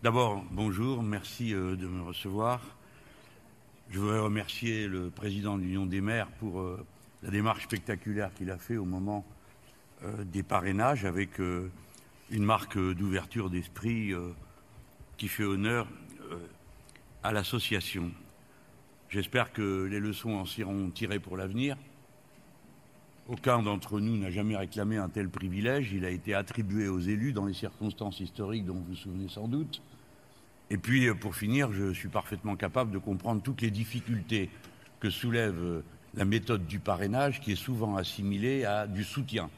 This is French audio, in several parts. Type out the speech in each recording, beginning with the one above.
D'abord, bonjour, merci de me recevoir. Je voudrais remercier le président de l'Union des maires pour la démarche spectaculaire qu'il a fait au moment des parrainages avec une marque d'ouverture d'esprit qui fait honneur à l'association. J'espère que les leçons en seront tirées pour l'avenir. Aucun d'entre nous n'a jamais réclamé un tel privilège. Il a été attribué aux élus dans les circonstances historiques dont vous vous souvenez sans doute. Et puis, pour finir, je suis parfaitement capable de comprendre toutes les difficultés que soulève la méthode du parrainage, qui est souvent assimilée à du soutien.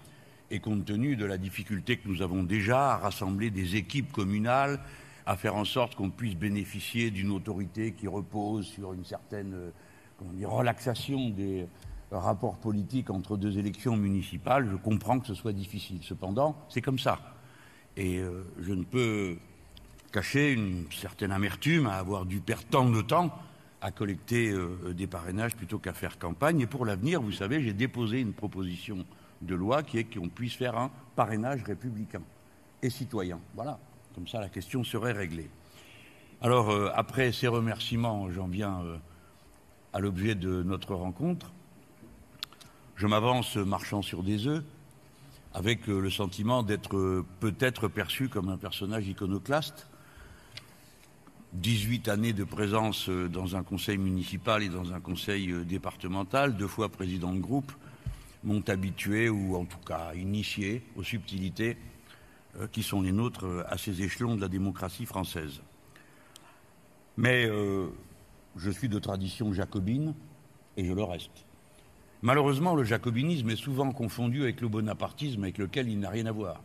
Et compte tenu de la difficulté que nous avons déjà à rassembler des équipes communales, à faire en sorte qu'on puisse bénéficier d'une autorité qui repose sur une certaine relaxation des rapports politiques entre deux élections municipales, je comprends que ce soit difficile. Cependant, c'est comme ça. Et je ne peux cacher une certaine amertume à avoir dû perdre tant de temps à collecter des parrainages plutôt qu'à faire campagne. Et pour l'avenir, vous savez, j'ai déposé une proposition de loi qui est qu'on puisse faire un parrainage républicain et citoyen. Voilà, comme ça la question serait réglée. Alors, après ces remerciements, j'en viens à l'objet de notre rencontre. Je m'avance marchant sur des œufs, avec le sentiment d'être peut-être perçu comme un personnage iconoclaste. 18 années de présence dans un conseil municipal et dans un conseil départemental, 2 fois président de groupe, m'ont habitué, ou en tout cas initié, aux subtilités qui sont les nôtres à ces échelons de la démocratie française. Mais je suis de tradition jacobine et je le reste. Malheureusement, le jacobinisme est souvent confondu avec le bonapartisme, avec lequel il n'a rien à voir.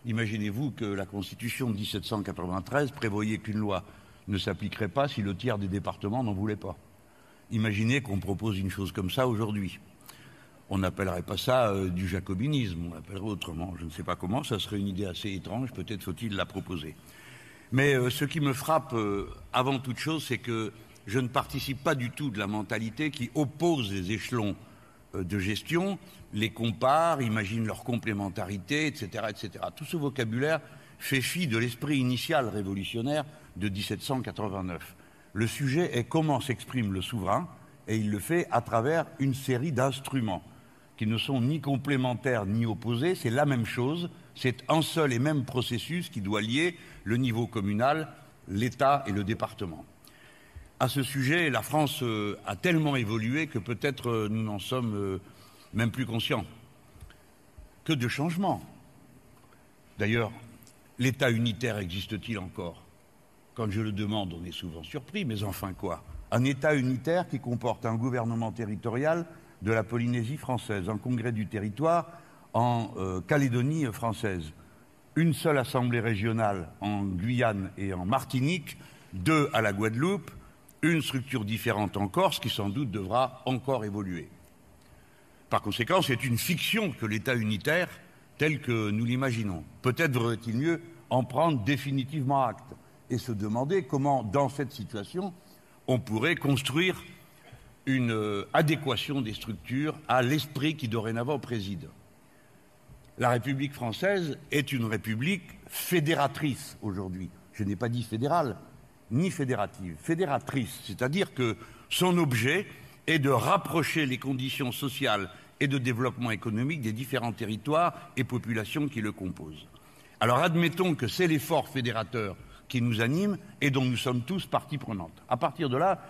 Imaginez-vous que la Constitution de 1793 prévoyait qu'une loi ne s'appliquerait pas si le tiers des départements n'en voulait pas. Imaginez qu'on propose une chose comme ça aujourd'hui. On n'appellerait pas ça du jacobinisme, on l'appellerait autrement. Je ne sais pas comment, ça serait une idée assez étrange, peut-être faut-il la proposer. Mais ce qui me frappe avant toute chose, c'est que je ne participe pas du tout de la mentalité qui oppose les échelons de gestion, les compare, imagine leur complémentarité, etc., etc. Tout ce vocabulaire fait fi de l'esprit initial révolutionnaire de 1789. Le sujet est comment s'exprime le souverain, et il le fait à travers une série d'instruments qui ne sont ni complémentaires ni opposés, c'est la même chose, c'est un seul et même processus qui doit lier le niveau communal, l'État et le département. À ce sujet, la France a tellement évolué que peut-être nous n'en sommes même plus conscients. Que de changements. D'ailleurs, l'État unitaire existe-t-il encore? Quand je le demande, on est souvent surpris, mais enfin quoi? Un État unitaire qui comporte un gouvernement territorial de la Polynésie française, un congrès du territoire en Calédonie française, une seule assemblée régionale en Guyane et en Martinique, 2 à la Guadeloupe, une structure différente en Corse qui sans doute devra encore évoluer. Par conséquent, c'est une fiction que l'État unitaire tel que nous l'imaginons. Peut-être vaudrait-il mieux en prendre définitivement acte et se demander comment, dans cette situation, on pourrait construire une adéquation des structures à l'esprit qui dorénavant préside. La République française est une république fédératrice aujourd'hui. Je n'ai pas dit fédérale, ni fédérative, fédératrice, c'est-à-dire que son objet est de rapprocher les conditions sociales et de développement économique des différents territoires et populations qui le composent. Alors admettons que c'est l'effort fédérateur qui nous anime et dont nous sommes tous partie prenante. À partir de là,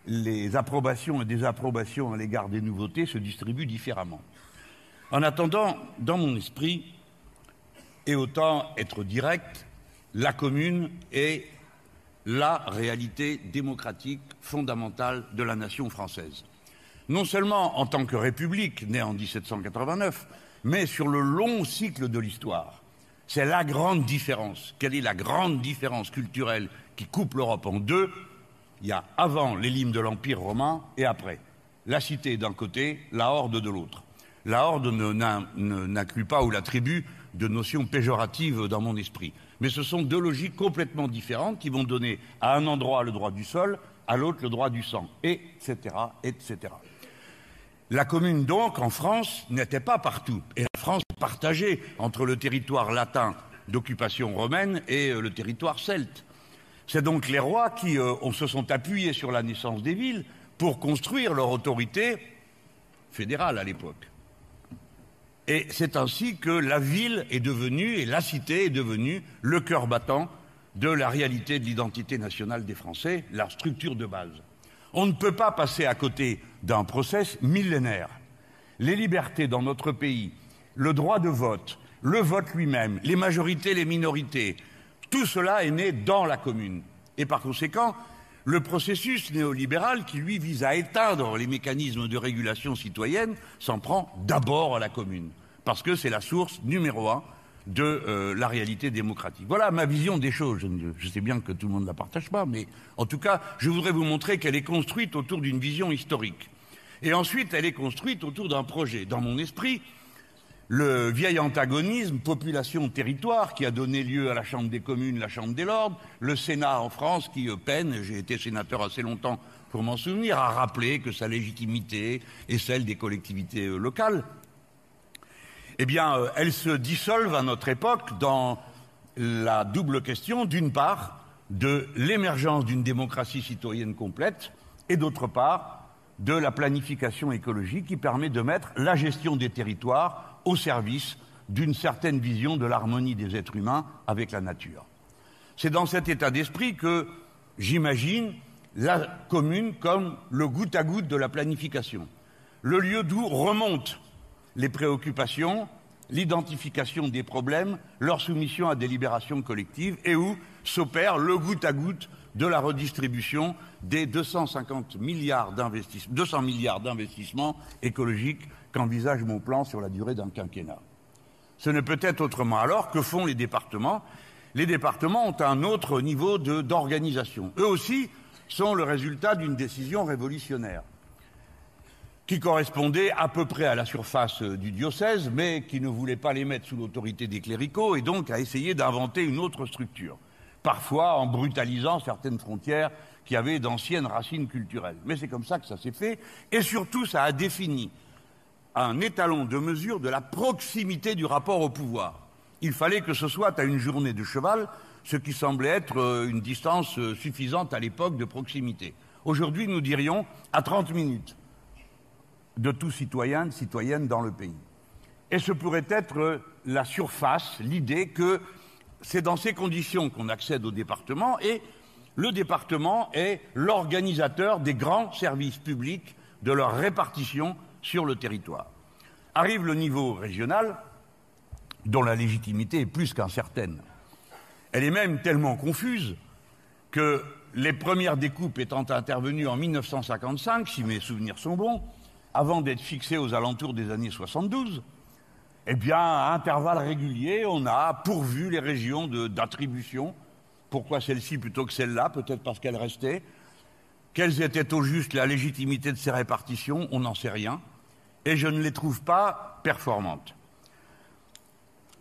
les approbations et désapprobations à l'égard des nouveautés se distribuent différemment. En attendant, dans mon esprit, et autant être direct, la commune est la réalité démocratique fondamentale de la nation française. Non seulement en tant que république née en 1789, mais sur le long cycle de l'histoire. C'est la grande différence. Quelle est la grande différence culturelle qui coupe l'Europe en deux? Il y a avant les limes de l'Empire romain et après. La cité d'un côté, la horde de l'autre. La horde n'inclut pas ou l'attribue de notions péjoratives dans mon esprit. Mais ce sont 2 logiques complètement différentes qui vont donner à un endroit le droit du sol, à l'autre le droit du sang, etc., etc. La commune, donc, en France, n'était pas partout. Et la France est partagée entre le territoire latin d'occupation romaine et le territoire celte. C'est donc les rois qui se sont appuyés sur la naissance des villes pour construire leur autorité fédérale à l'époque. Et c'est ainsi que la ville est devenue, et la cité est devenue, le cœur battant de la réalité de l'identité nationale des Français, la structure de base. On ne peut pas passer à côté d'un process millénaire. Les libertés dans notre pays, le droit de vote, le vote lui-même, les majorités, les minorités, tout cela est né dans la commune. Et par conséquent, le processus néolibéral qui, lui, vise à éteindre les mécanismes de régulation citoyenne s'en prend d'abord à la commune, parce que c'est la source numéro 1 de la réalité démocratique. Voilà ma vision des choses. Je sais bien que tout le monde ne la partage pas, mais en tout cas, je voudrais vous montrer qu'elle est construite autour d'une vision historique. Et ensuite, elle est construite autour d'un projet. Dans mon esprit, le vieil antagonisme population-territoire qui a donné lieu à la Chambre des communes, la Chambre des lords, le Sénat en France qui peine, j'ai été sénateur assez longtemps pour m'en souvenir, à rappeler que sa légitimité est celle des collectivités locales. Eh bien, elles se dissolvent à notre époque dans la double question, d'une part, de l'émergence d'une démocratie citoyenne complète, et d'autre part, de la planification écologique qui permet de mettre la gestion des territoires au service d'une certaine vision de l'harmonie des êtres humains avec la nature. C'est dans cet état d'esprit que j'imagine la commune comme le goutte à goutte de la planification, le lieu d'où remontent les préoccupations, l'identification des problèmes, leur soumission à des délibérations collectives et où s'opère le goutte à goutte de la redistribution des 200 milliards d'investissements écologiques qu'envisage mon plan sur la durée d'un quinquennat. Ce ne peut être autrement. Alors, que font les départements? Les départements ont un autre niveau d'organisation. Eux aussi sont le résultat d'une décision révolutionnaire qui correspondait à peu près à la surface du diocèse, mais qui ne voulait pas les mettre sous l'autorité des cléricaux et donc a essayé d'inventer une autre structure, parfois en brutalisant certaines frontières qui avaient d'anciennes racines culturelles. Mais c'est comme ça que ça s'est fait, et surtout ça a défini un étalon de mesure de la proximité du rapport au pouvoir. Il fallait que ce soit à une journée de cheval, ce qui semblait être une distance suffisante à l'époque de proximité. Aujourd'hui, nous dirions à 30 minutes de tout citoyen, de citoyenne dans le pays. Et ce pourrait être la surface, l'idée que c'est dans ces conditions qu'on accède au département, et le département est l'organisateur des grands services publics, de leur répartition sur le territoire. Arrive le niveau régional, dont la légitimité est plus qu'incertaine. Elle est même tellement confuse que les premières découpes étant intervenues en 1955, si mes souvenirs sont bons, avant d'être fixées aux alentours des années 72, eh bien, à intervalles réguliers, on a pourvu les régions d'attribution. Pourquoi celle-ci plutôt que celle-là? Peut-être parce qu'elle restait. Quelles étaient au juste la légitimité de ces répartitions? On n'en sait rien. Et je ne les trouve pas performantes.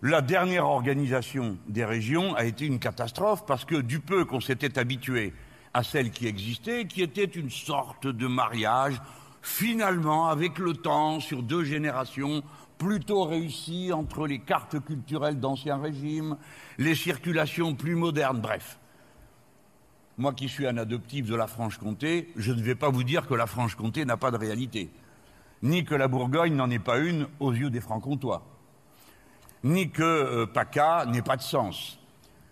La dernière organisation des régions a été une catastrophe parce que du peu qu'on s'était habitué à celle qui existait, qui était une sorte de mariage, finalement, avec le temps, sur 2 générations, plutôt réussi entre les cartes culturelles d'ancien régime, les circulations plus modernes, bref. Moi qui suis un adoptif de la Franche-Comté, je ne vais pas vous dire que la Franche-Comté n'a pas de réalité, ni que la Bourgogne n'en est pas une aux yeux des Francs-Comtois, ni que PACA n'ait pas de sens.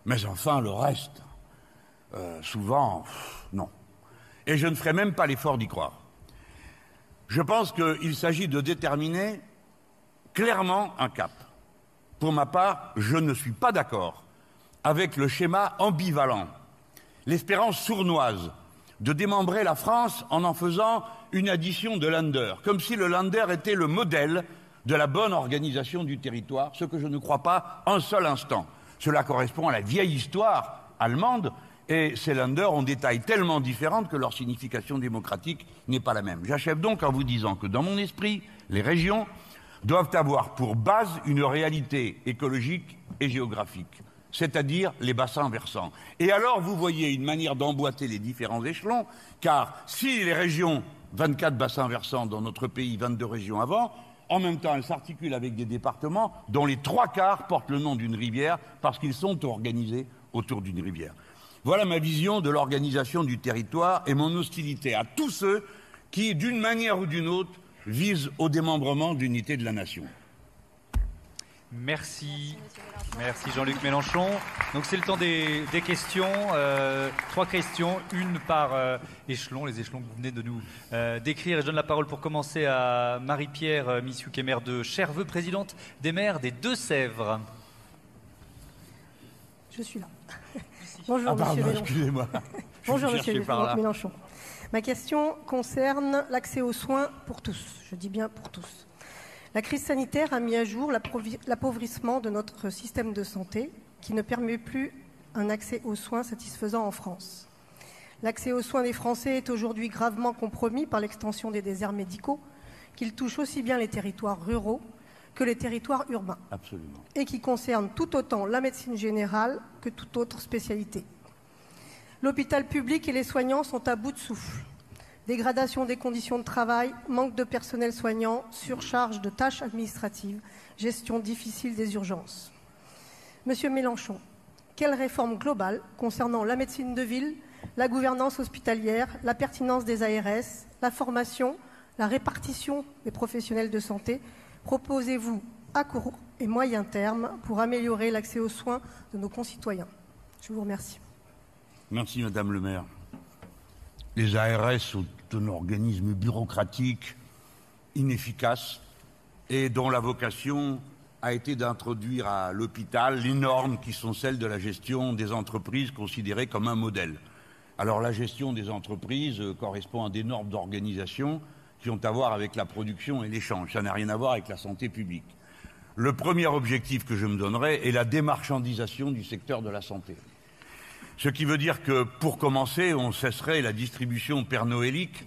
Mais enfin, le reste, souvent, non. Et je ne ferai même pas l'effort d'y croire. Je pense qu'il s'agit de déterminer clairement un cap. Pour ma part, je ne suis pas d'accord avec le schéma ambivalent, l'espérance sournoise de démembrer la France en faisant une addition de Länder, comme si le Länder était le modèle de la bonne organisation du territoire, ce que je ne crois pas un seul instant. Cela correspond à la vieille histoire allemande, et ces Länder ont des tailles tellement différentes que leur signification démocratique n'est pas la même. J'achève donc en vous disant que dans mon esprit, les régions doivent avoir pour base une réalité écologique et géographique, c'est-à-dire les bassins versants. Et alors vous voyez une manière d'emboîter les différents échelons, car si les régions, 24 bassins versants dans notre pays, 22 régions avant, en même temps elles s'articulent avec des départements dont les 3/4 portent le nom d'une rivière parce qu'ils sont organisés autour d'une rivière. Voilà ma vision de l'organisation du territoire et mon hostilité à tous ceux qui, d'une manière ou d'une autre, visent au démembrement de l'unité de la nation. Merci. Merci Jean-Luc Mélenchon. Donc c'est le temps des questions. 3 questions, une par échelon, les échelons que vous venez de nous décrire. Et je donne la parole pour commencer à Marie-Pierre Missiou, qui est maire de Cherveux, présidente des maires des Deux-Sèvres. Je suis là. Bonjour, monsieur Mélenchon. Excusez-moi. Bonjour, monsieur Mélenchon. Ma question concerne l'accès aux soins pour tous. Je dis bien pour tous. La crise sanitaire a mis à jour l'appauvrissement de notre système de santé qui ne permet plus un accès aux soins satisfaisant en France. L'accès aux soins des Français est aujourd'hui gravement compromis par l'extension des déserts médicaux, qu'il touche aussi bien les territoires ruraux que les territoires urbains. Absolument. Et qui concerne tout autant la médecine générale que toute autre spécialité. L'hôpital public et les soignants sont à bout de souffle. Dégradation des conditions de travail, manque de personnel soignant, surcharge de tâches administratives, gestion difficile des urgences. Monsieur Mélenchon, quelle réforme globale concernant la médecine de ville, la gouvernance hospitalière, la pertinence des ARS, la formation, la répartition des professionnels de santé proposez-vous à court et moyen terme pour améliorer l'accès aux soins de nos concitoyens? Je vous remercie. Merci Madame le maire. Les ARS sont un organisme bureaucratique, inefficace, et dont la vocation a été d'introduire à l'hôpital les normes qui sont celles de la gestion des entreprises considérées comme un modèle. Alors la gestion des entreprises correspond à des normes d'organisation qui ont à voir avec la production et l'échange. Ça n'a rien à voir avec la santé publique. Le premier objectif que je me donnerai est la démarchandisation du secteur de la santé. Ce qui veut dire que, pour commencer, on cesserait la distribution père-noëlique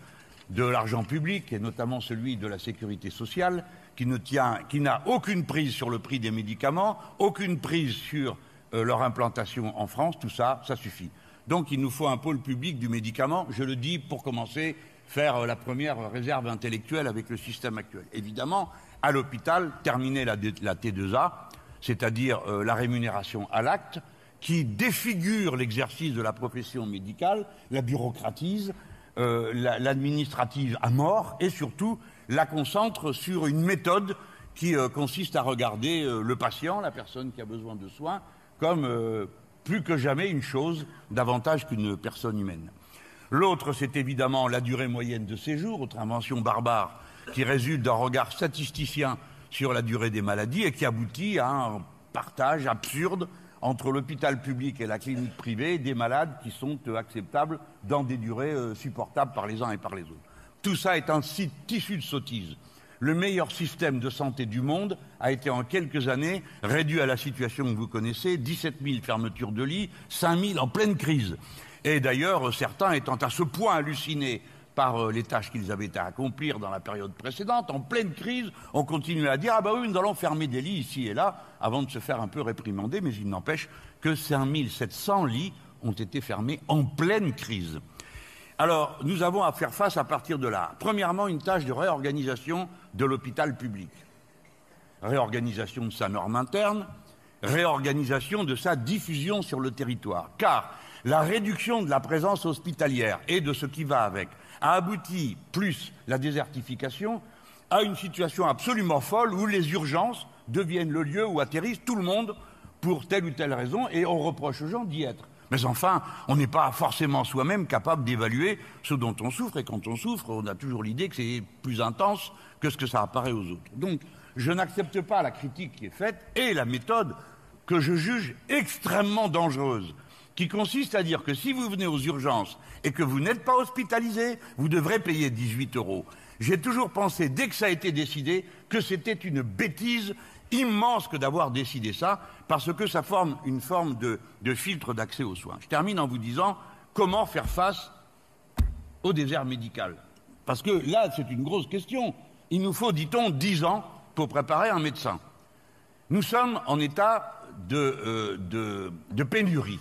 de l'argent public, et notamment celui de la sécurité sociale, qui n'a aucune prise sur le prix des médicaments, aucune prise sur leur implantation en France. Tout ça, ça suffit. Donc il nous faut un pôle public du médicament, je le dis pour commencer, faire la première réserve intellectuelle avec le système actuel. Évidemment, à l'hôpital, terminer la T2A, c'est-à-dire la rémunération à l'acte, qui défigure l'exercice de la profession médicale, la bureaucratise, l'administrative à mort, et surtout la concentre sur une méthode qui consiste à regarder le patient, la personne qui a besoin de soins, comme plus que jamais une chose davantage qu'une personne humaine. L'autre, c'est évidemment la durée moyenne de séjour, autre invention barbare qui résulte d'un regard statisticien sur la durée des maladies et qui aboutit à un partage absurde entre l'hôpital public et la clinique privée des malades qui sont acceptables dans des durées supportables par les uns et par les autres. Tout ça est un tissu de sottises. Le meilleur système de santé du monde a été en quelques années réduit à la situation que vous connaissez, 17 000 fermetures de lits, 5 000 en pleine crise. Et d'ailleurs, certains étant à ce point hallucinés par les tâches qu'ils avaient à accomplir dans la période précédente, en pleine crise, on continuait à dire « Ah ben oui, nous allons fermer des lits ici et là », avant de se faire un peu réprimander, mais il n'empêche que 5 700 lits ont été fermés en pleine crise. Alors, nous avons à faire face à partir de là. Premièrement, une tâche de réorganisation de l'hôpital public. Réorganisation de sa norme interne, réorganisation de sa diffusion sur le territoire. Car la réduction de la présence hospitalière et de ce qui va avec a abouti, plus la désertification, à une situation absolument folle où les urgences deviennent le lieu où atterrisse tout le monde pour telle ou telle raison et on reproche aux gens d'y être. Mais enfin, on n'est pas forcément soi-même capable d'évaluer ce dont on souffre, et quand on souffre, on a toujours l'idée que c'est plus intense que ce que ça apparaît aux autres. Donc, je n'accepte pas la critique qui est faite et la méthode que je juge extrêmement dangereuse, qui consiste à dire que si vous venez aux urgences et que vous n'êtes pas hospitalisé, vous devrez payer 18 €. J'ai toujours pensé, dès que ça a été décidé, que c'était une bêtise immense que d'avoir décidé ça, parce que ça forme une forme de filtre d'accès aux soins. Je termine en vous disant comment faire face au désert médical. Parce que là, c'est une grosse question. Il nous faut, dit-on, 10 ans pour préparer un médecin. Nous sommes en état de pénurie.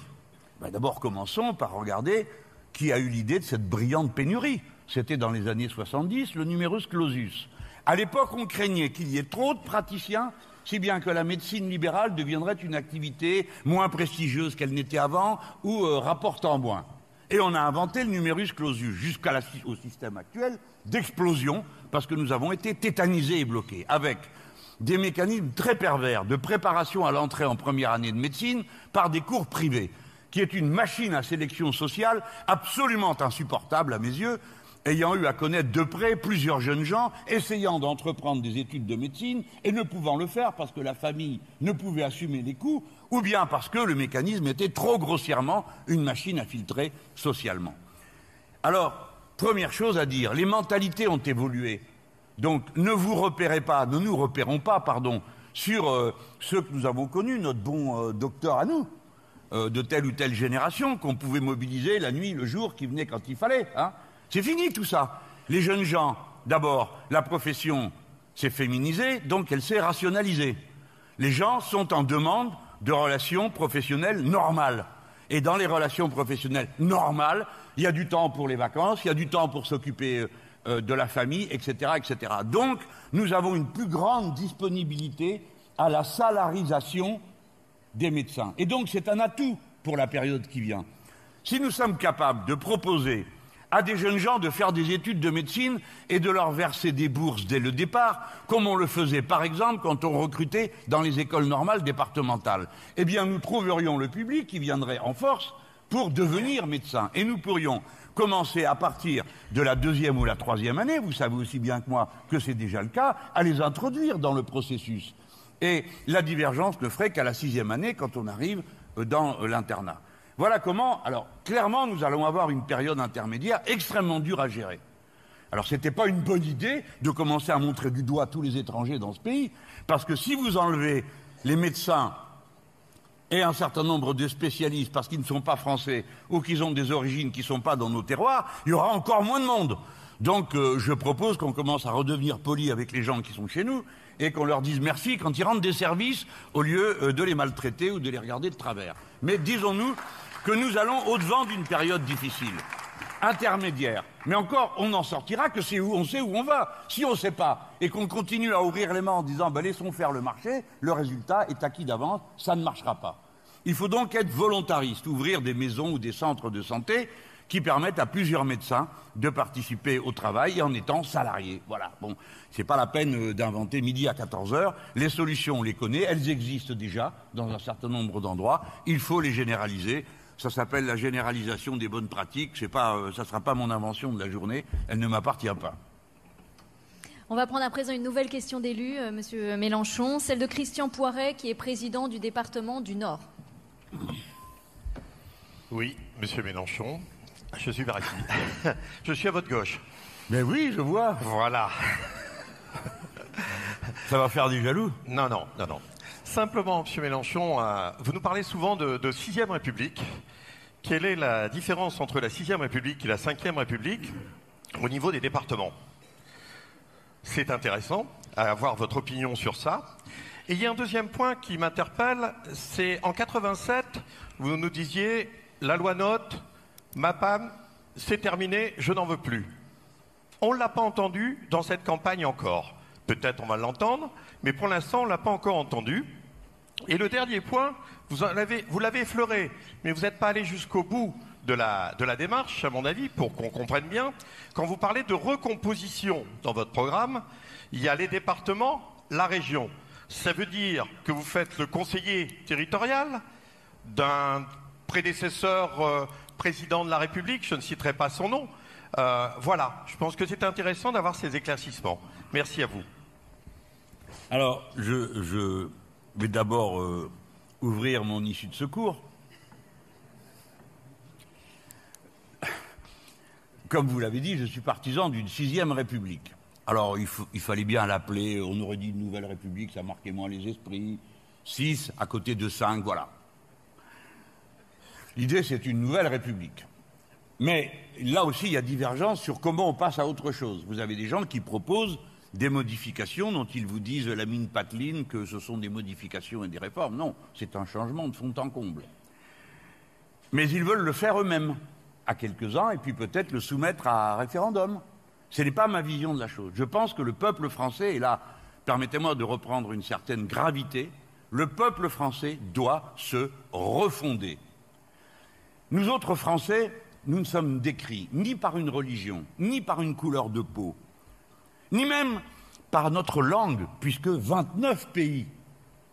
D'abord, commençons par regarder qui a eu l'idée de cette brillante pénurie. C'était dans les années 70, le numerus clausus. À l'époque, on craignait qu'il y ait trop de praticiens si bien que la médecine libérale deviendrait une activité moins prestigieuse qu'elle n'était avant ou rapportant moins. Et on a inventé le numerus clausus jusqu'au système actuel d'explosion, parce que nous avons été tétanisés et bloqués, avec des mécanismes très pervers de préparation à l'entrée en première année de médecine par des cours privés, qui est une machine à sélection sociale absolument insupportable à mes yeux, ayant eu à connaître de près plusieurs jeunes gens essayant d'entreprendre des études de médecine et ne pouvant le faire parce que la famille ne pouvait assumer les coûts, ou bien parce que le mécanisme était trop grossièrement une machine à filtrer socialement. Alors, première chose à dire, les mentalités ont évolué. Donc, ne nous repérons pas, sur ceux que nous avons connus, notre bon docteur à nous, de telle ou telle génération, qu'on pouvait mobiliser la nuit, le jour, qui venait quand il fallait. Hein. C'est fini tout ça. Les jeunes gens, d'abord, la profession s'est féminisée, donc elle s'est rationalisée. Les gens sont en demande de relations professionnelles normales. Et dans les relations professionnelles normales, il y a du temps pour les vacances, il y a du temps pour s'occuper de la famille, etc., etc. Donc, nous avons une plus grande disponibilité à la salarisation des médecins. Et donc, c'est un atout pour la période qui vient. Si nous sommes capables de proposer à des jeunes gens de faire des études de médecine et de leur verser des bourses dès le départ, comme on le faisait par exemple quand on recrutait dans les écoles normales départementales, eh bien nous trouverions le public qui viendrait en force pour devenir médecin. Et nous pourrions commencer à partir de la 2e ou la 3e année, vous savez aussi bien que moi que c'est déjà le cas, à les introduire dans le processus. Et la divergence ne ferait qu'à la 6e année quand on arrive dans l'internat. Voilà comment, alors clairement nous allons avoir une période intermédiaire extrêmement dure à gérer. Alors c'était pas une bonne idée de commencer à montrer du doigt tous les étrangers dans ce pays, parce que si vous enlevez les médecins et un certain nombre de spécialistes parce qu'ils ne sont pas français ou qu'ils ont des origines qui ne sont pas dans nos terroirs, il y aura encore moins de monde. Donc je propose qu'on commence à redevenir poli avec les gens qui sont chez nous et qu'on leur dise merci quand ils rendent des services au lieu de les maltraiter ou de les regarder de travers. Mais disons-nous que nous allons au-devant d'une période difficile, intermédiaire. Mais encore, on n'en sortira que si on sait où on va. Si on ne sait pas et qu'on continue à ouvrir les mains en disant laissons faire le marché, le résultat est acquis d'avance, ça ne marchera pas. Il faut donc être volontariste, ouvrir des maisons ou des centres de santé qui permettent à plusieurs médecins de participer au travail en étant salariés. Voilà. Bon, c'est pas la peine d'inventer midi à 14h. Les solutions, on les connaît, elles existent déjà dans un certain nombre d'endroits. Il faut les généraliser. Ça s'appelle la généralisation des bonnes pratiques. Ça ne sera pas mon invention de la journée. Elle ne m'appartient pas. On va prendre à présent une nouvelle question d'élu, Monsieur Mélenchon, celle de Christian Poiret, qui est président du département du Nord. Oui, Monsieur Mélenchon. Je suis par ici. Je suis à votre gauche. Mais oui, je vois. Voilà. Ça va faire des jaloux. Non. Simplement, M. Mélenchon, vous nous parlez souvent de 6e République. Quelle est la différence entre la 6e République et la 5e République au niveau des départements? C'est intéressant à avoir votre opinion sur ça. Et il y a un deuxième point qui m'interpelle, c'est en 87, vous nous disiez, la loi NOTE, MAPAM, c'est terminé, je n'en veux plus. On ne l'a pas entendu dans cette campagne encore. Peut-être on va l'entendre, mais pour l'instant, on ne l'a pas encore entendu. Et le dernier point, vous l'avez effleuré, mais vous n'êtes pas allé jusqu'au bout de la démarche, à mon avis, pour qu'on comprenne bien. Quand vous parlez de recomposition dans votre programme, il y a les départements, la région. Ça veut dire que vous faites le conseiller territorial d'un prédécesseur président de la République, je ne citerai pas son nom. Voilà, je pense que c'est intéressant d'avoir ces éclaircissements. Merci à vous. Alors, je vais d'abord ouvrir mon issue de secours. Comme vous l'avez dit, je suis partisan d'une 6e République. Alors, il fallait bien l'appeler, on aurait dit une nouvelle République, ça marquait moins les esprits. 6 à côté de 5, voilà. L'idée, c'est une nouvelle République. Mais là aussi, il y a divergence sur comment on passe à autre chose. Vous avez des gens qui proposent des modifications dont ils vous disent la mine pateline que ce sont des modifications et des réformes. Non, c'est un changement de fond en comble. Mais ils veulent le faire eux-mêmes, à quelques-uns, et puis peut-être le soumettre à référendum. Ce n'est pas ma vision de la chose. Je pense que le peuple français est là permettez-moi de reprendre une certaine gravité, le peuple français doit se refonder. Nous autres Français, nous ne sommes décrits ni par une religion, ni par une couleur de peau, ni même par notre langue, puisque 29 pays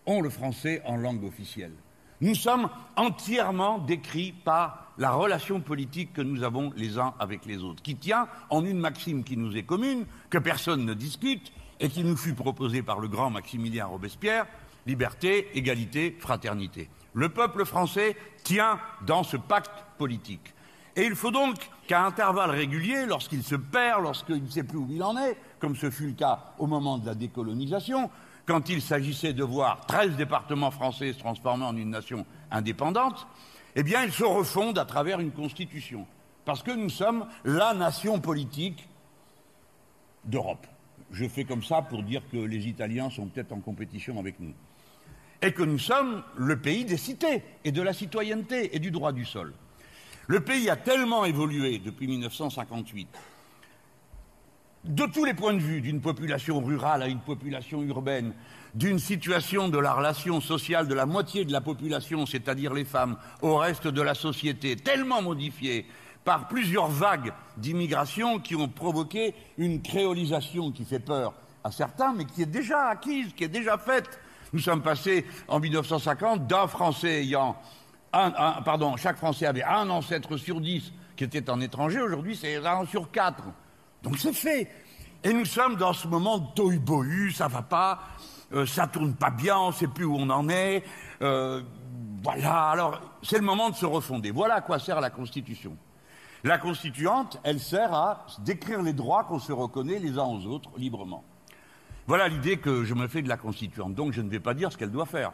ont le français en langue officielle. Nous sommes entièrement décrits par la relation politique que nous avons les uns avec les autres, qui tient en une maxime qui nous est commune, que personne ne discute, et qui nous fut proposée par le grand Maximilien Robespierre, liberté, égalité, fraternité. Le peuple français tient dans ce pacte politique. Et il faut donc qu'à intervalles réguliers, lorsqu'il se perd, lorsqu'il ne sait plus où il en est, comme ce fut le cas au moment de la décolonisation, quand il s'agissait de voir 13 départements français se transformer en une nation indépendante, eh bien, il se refonde à travers une constitution. Parce que nous sommes la nation politique d'Europe. Je fais comme ça pour dire que les Italiens sont peut-être en compétition avec nous. Et que nous sommes le pays des cités et de la citoyenneté et du droit du sol. Le pays a tellement évolué depuis 1958, de tous les points de vue, d'une population rurale à une population urbaine, d'une situation de la relation sociale de la moitié de la population, c'est-à-dire les femmes, au reste de la société, tellement modifiée par plusieurs vagues d'immigration qui ont provoqué une créolisation qui fait peur à certains, mais qui est déjà acquise, qui est déjà faite. Nous sommes passés en 1950 d'un Français ayant chaque Français avait un ancêtre sur 10 qui était en étranger. Aujourd'hui, c'est 1 sur 4. Donc c'est fait. Et nous sommes dans ce moment de tohu-bohu, ça va pas, ça tourne pas bien, on sait plus où on en est. Voilà, alors c'est le moment de se refonder. Voilà à quoi sert la Constitution. La Constituante, elle sert à décrire les droits qu'on se reconnaît les uns aux autres librement. Voilà l'idée que je me fais de la Constituante. Donc je ne vais pas dire ce qu'elle doit faire.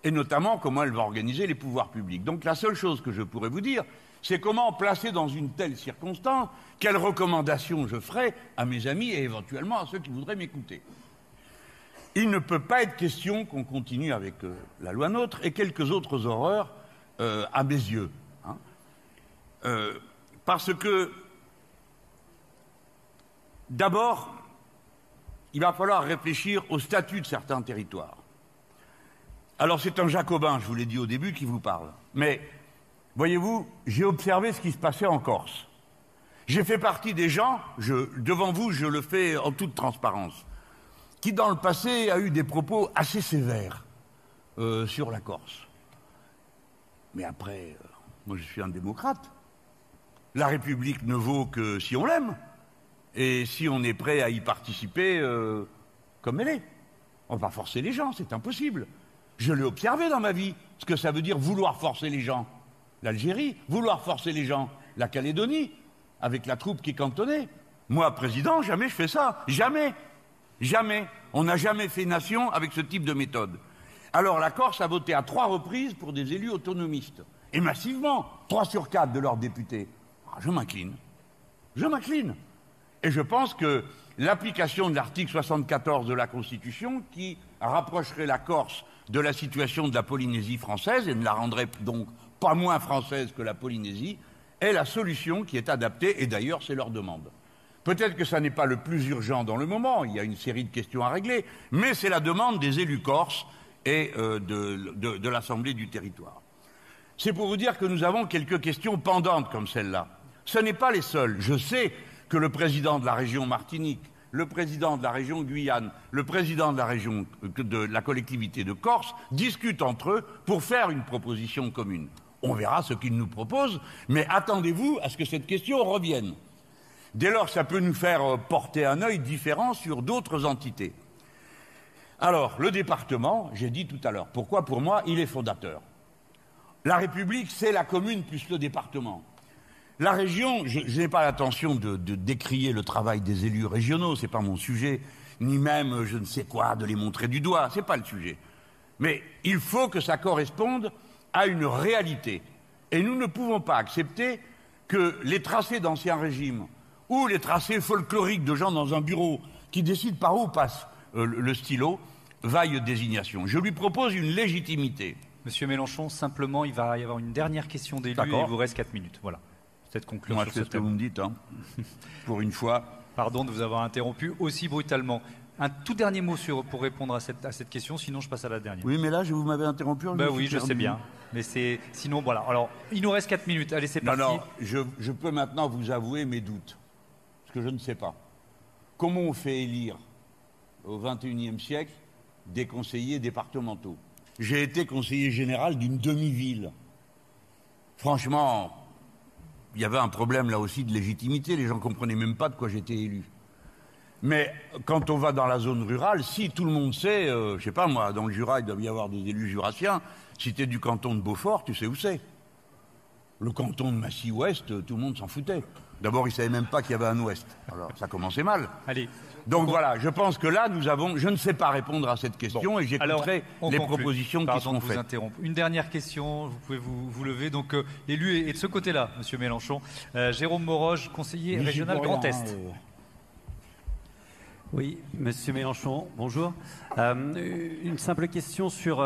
Et notamment comment elle va organiser les pouvoirs publics. Donc la seule chose que je pourrais vous dire, c'est comment placer dans une telle circonstance, quelles recommandations je ferai à mes amis et éventuellement à ceux qui voudraient m'écouter. Il ne peut pas être question qu'on continue avec la loi NOTRe et quelques autres horreurs à mes yeux. Parce que, d'abord, il va falloir réfléchir au statut de certains territoires. Alors c'est un jacobin, je vous l'ai dit au début, qui vous parle. Mais, voyez-vous, j'ai observé ce qui se passait en Corse. J'ai fait partie des gens, devant vous, je le fais en toute transparence, qui dans le passé a eu des propos assez sévères sur la Corse. Mais après, moi je suis un démocrate. La République ne vaut que si on l'aime, et si on est prêt à y participer comme elle est. On va pas forcer les gens, c'est impossible. Je l'ai observé dans ma vie, ce que ça veut dire vouloir forcer les gens. L'Algérie, vouloir forcer les gens. La Calédonie, avec la troupe qui cantonnait. Moi, président, jamais je fais ça. Jamais. Jamais. On n'a jamais fait nation avec ce type de méthode. Alors la Corse a voté à 3 reprises pour des élus autonomistes. Et massivement, 3 sur 4 de leurs députés. Je m'incline. Je m'incline. Et je pense que l'application de l'article 74 de la Constitution, qui rapprocherait la Corse de la situation de la Polynésie française, et ne la rendrait donc pas moins française que la Polynésie, est la solution qui est adaptée, et d'ailleurs c'est leur demande. Peut-être que ça n'est pas le plus urgent dans le moment, il y a une série de questions à régler, mais c'est la demande des élus corses et de l'Assemblée du territoire. C'est pour vous dire que nous avons quelques questions pendantes comme celle-là. Ce n'est pas les seules. Je sais que le président de la région Martinique, le président de la région Guyane, le président de la région de la collectivité de Corse discutent entre eux pour faire une proposition commune. On verra ce qu'ils nous proposent, mais attendez-vous à ce que cette question revienne. Dès lors, ça peut nous faire porter un œil différent sur d'autres entités. Alors, le département, j'ai dit tout à l'heure, pourquoi pour moi il est fondateur. La République, c'est la commune plus le département. La région, je n'ai pas l'intention de décrier le travail des élus régionaux, c'est pas mon sujet, ni même, je ne sais quoi, de les montrer du doigt, c'est pas le sujet. Mais il faut que ça corresponde à une réalité. Et nous ne pouvons pas accepter que les tracés d'ancien régime ou les tracés folkloriques de gens dans un bureau qui décident par où passe le stylo vaillent désignation. Je lui propose une légitimité. Monsieur Mélenchon, simplement, il va y avoir une dernière question d'élu et il vous reste 4 minutes. Voilà. Peut-être conclure Moi, sur c'est ce que vous me dites, hein. Pour une fois. Pardon de vous avoir interrompu aussi brutalement. Un tout dernier mot pour répondre à cette question, sinon je passe à la dernière. Oui, mais là, vous m'avez interrompu. Oui, je sais bien. Mais sinon, voilà. Alors, il nous reste 4 minutes. Allez, c'est parti. Non, je peux maintenant vous avouer mes doutes. Parce que je ne sais pas. Comment on fait élire, au XXIe siècle, des conseillers départementaux? J'ai été conseiller général d'une demi-ville. Franchement, il y avait un problème là aussi de légitimité. Les gens ne comprenaient même pas de quoi j'étais élu. Mais quand on va dans la zone rurale, si tout le monde sait, je sais pas moi, dans le Jura, il doit y avoir des élus jurassiens, si tu es du canton de Beaufort, tu sais où c'est. Le canton de Massy-Ouest, tout le monde s'en foutait. D'abord, ils ne savaient même pas qu'il y avait un Ouest. Alors, ça commençait mal. Allez. Donc voilà, je pense que là, je ne sais pas répondre à cette question et j'écouterai les propositions qui seront faites. Une dernière question, vous pouvez vous lever. Donc, l'élu est de ce côté-là, Monsieur Mélenchon. Jérôme Moroge, conseiller régional Grand Est. Oui, Monsieur Mélenchon, bonjour. Une simple question sur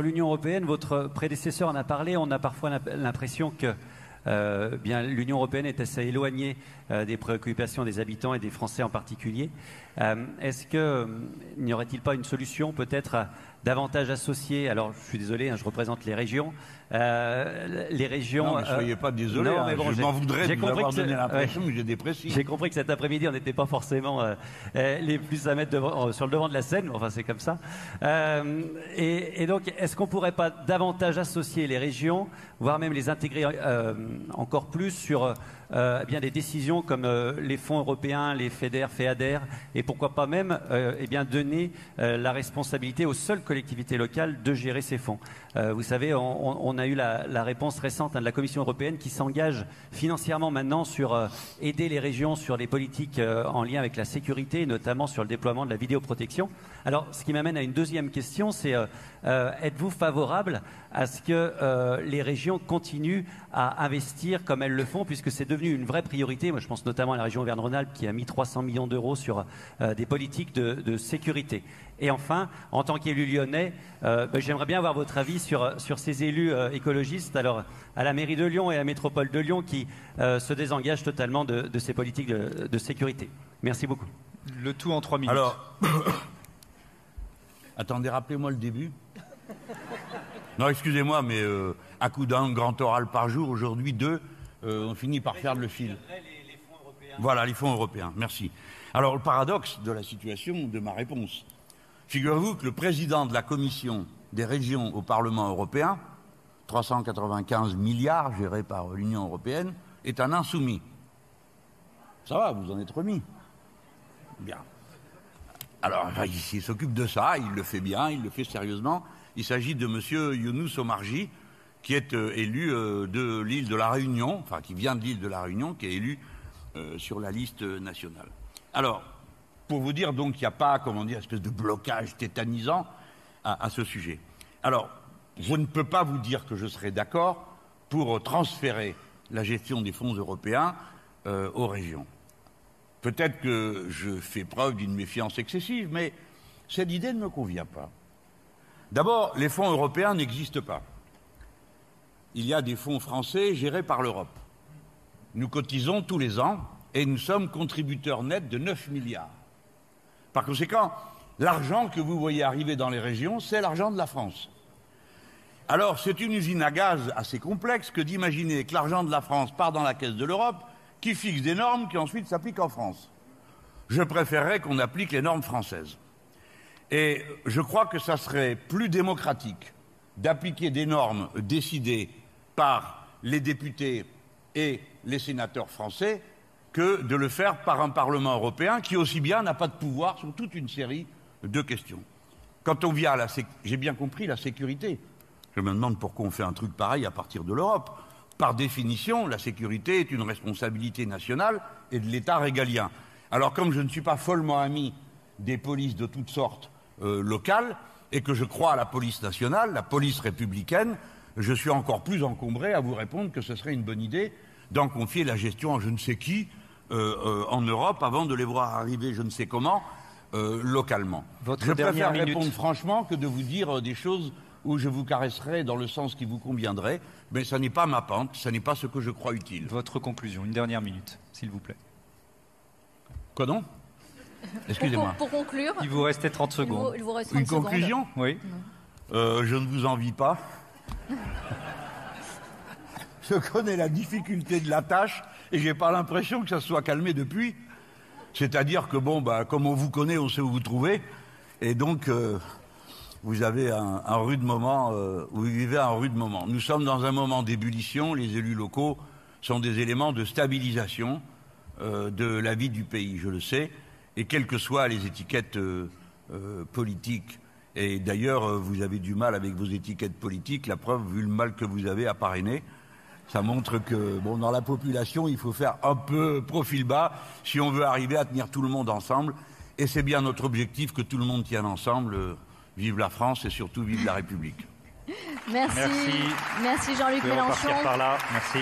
l'Union européenne. Votre prédécesseur en a parlé. On a parfois l'impression que l'Union européenne est assez éloignée des préoccupations des habitants et des Français en particulier. Est-ce qu'il n'y aurait-il pas une solution peut-être davantage associée? Alors, je suis désolé, je représente les régions. Les régions. Non, mais soyez pas désolé. Non, mais bon, je m'en voudrais de vous avoir donné l'impression que j'ai dépressif. J'ai compris que cet après-midi, on n'était pas forcément les plus à mettre sur le devant de la scène. Enfin, c'est comme ça. Et donc, est-ce qu'on ne pourrait pas davantage associer les régions, voire même les intégrer encore plus sur des décisions comme les fonds européens, les FEDER, FEADER, et pourquoi pas même donner la responsabilité aux seules collectivités locales de gérer ces fonds. Vous savez, on a eu la réponse récente de la Commission européenne qui s'engage financièrement maintenant sur aider les régions sur les politiques en lien avec la sécurité, notamment sur le déploiement de la vidéoprotection. Alors, ce qui m'amène à une deuxième question, c'est êtes-vous favorable à ce que les régions continuent à investir comme elles le font, puisque c'est devenu une vraie priorité. Moi, je pense notamment à la région Auvergne-Rhône-Alpes qui a mis 300 millions d'euros sur des politiques de sécurité. Et enfin, en tant qu'élu lyonnais, j'aimerais bien avoir votre avis sur ces élus écologistes, alors à la mairie de Lyon et à la métropole de Lyon, qui se désengagent totalement de ces politiques de sécurité. Merci beaucoup. Le tout en 3 minutes. Alors, attendez, rappelez-moi le début. Non, excusez-moi, mais à coup d'un grand oral par jour, aujourd'hui 2, on finit par perdre le fil. Les fonds européens. Voilà, les fonds européens, merci. Alors, le paradoxe de la situation, de ma réponse, figurez-vous que le président de la Commission des régions au Parlement européen, 395 milliards gérés par l'Union européenne, est un insoumis. Ça va, vous en êtes remis. Bien. Alors, il s'occupe de ça, il le fait bien, il le fait sérieusement. Il s'agit de M. Younous Omarjee, qui est élu de l'île de la Réunion, enfin qui vient de l'île de la Réunion, qui est élu sur la liste nationale. Alors, pour vous dire donc qu'il n'y a pas, espèce de blocage tétanisant à ce sujet. Alors, je ne peux pas vous dire que je serai d'accord pour transférer la gestion des fonds européens aux régions. Peut-être que je fais preuve d'une méfiance excessive, mais cette idée ne me convient pas. D'abord, les fonds européens n'existent pas. Il y a des fonds français gérés par l'Europe. Nous cotisons tous les ans et nous sommes contributeurs nets de 9 milliards. Par conséquent, l'argent que vous voyez arriver dans les régions, c'est l'argent de la France. Alors, c'est une usine à gaz assez complexe que d'imaginer que l'argent de la France part dans la caisse de l'Europe, qui fixe des normes qui ensuite s'appliquent en France. Je préférerais qu'on applique les normes françaises. Et je crois que ça serait plus démocratique d'appliquer des normes décidées par les députés et les sénateurs français que de le faire par un Parlement européen qui aussi bien n'a pas de pouvoir sur toute une série de questions. Quand on vient à j'ai bien compris la sécurité. Je me demande pourquoi on fait un truc pareil à partir de l'Europe. Par définition, la sécurité est une responsabilité nationale et de l'État régalien. Alors, comme je ne suis pas follement ami des polices de toutes sortes locales, et que je crois à la police nationale, la police républicaine, je suis encore plus encombré à vous répondre que ce serait une bonne idée d'en confier la gestion à je ne sais qui en Europe avant de les voir arriver je ne sais comment localement. Je préfère répondre franchement que de vous dire des choses où je vous caresserai dans le sens qui vous conviendrait, mais ça n'est pas ma pente, ça n'est pas ce que je crois utile. Votre conclusion, une dernière minute, s'il vous plaît. Quoi donc ? Excusez-moi. Pour conclure, Il vous restait 30 secondes. il vous reste Une 30 secondes. conclusion? Oui. Je ne vous envie pas. Je connais la difficulté de la tâche et j'ai pas l'impression que ça se soit calmé depuis. C'est-à-dire que bon, comme on vous connaît, on sait où vous trouvez. Et donc, vous avez un rude moment, vous vivez un rude moment. Nous sommes dans un moment d'ébullition. Les élus locaux sont des éléments de stabilisation de la vie du pays, je le sais. Et quelles que soient les étiquettes politiques, et d'ailleurs, vous avez du mal avec vos étiquettes politiques, la preuve, vu le mal que vous avez à parrainer, ça montre que, bon, dans la population, il faut faire un peu profil bas si on veut arriver à tenir tout le monde ensemble. Et c'est bien notre objectif que tout le monde tienne ensemble. Vive la France et surtout vive la République. Merci. Merci Jean-Luc Vous pouvez repartir Mélenchon. par là. Merci.